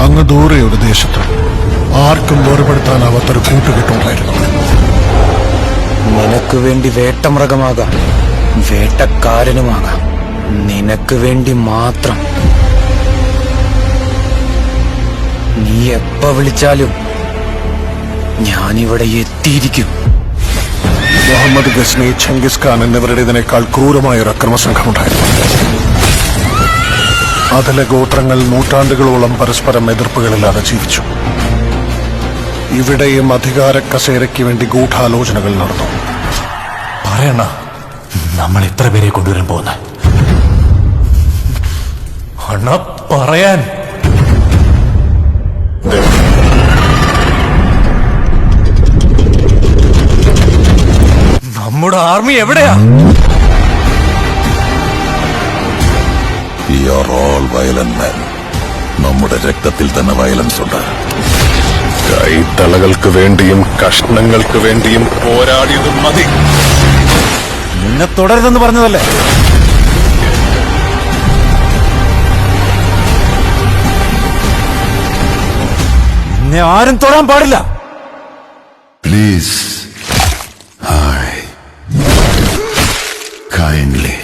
അങ്ങ് ദൂരെ ഒരു ദേശത്ത് ആർക്കും വേർപെടുത്താനാവാത്തൊരു കൂട്ടുകെട്ടുണ്ടായിരുന്നു. നിനക്ക് വേണ്ടി വേട്ടമൃഗമാകാം, വേട്ടക്കാരനുമാകാം, നിനക്ക് വേണ്ടി മാത്രം. നീ എപ്പ വിളിച്ചാലും ഞാനിവിടെ എത്തിയിരിക്കും. മുഹമ്മദ് ഗസ്നി, ചെങ്കിസ് ഖാൻ എന്നിവരുടേതിനേക്കാൾ ക്രൂരമായ ഒരു അക്രമസംഘമുണ്ടായിരുന്നു. അതിലെ ഗോത്രങ്ങൾ നൂറ്റാണ്ടുകളോളം പരസ്പരം എതിർപ്പുകളില്ലാതെ ജീവിച്ചു. ഇവിടെയും അധികാര കസേരയ്ക്ക് വേണ്ടി ഗൂഢാലോചനകൾ നടന്നു. പറയണ, നമ്മൾ എത്ര പേരെ കൊണ്ടുവരാൻ പോകുന്ന അണ്ണ പറയാൻ. നമ്മുടെ ആർമി എവിടെയാ? നമ്മുടെ രക്തത്തിൽ തന്നെ വയലൻസ് ഉണ്ട്. കൈത്തളകൾക്ക് വേണ്ടിയും കഷ്ണങ്ങൾക്ക് വേണ്ടിയും പോരാടിയത് മതി. നിന്നെ തുടരുതെന്ന് പറഞ്ഞതല്ലേ? നിന്നെ ആരും തൊടാൻ പാടില്ല. Please, hi, kindly.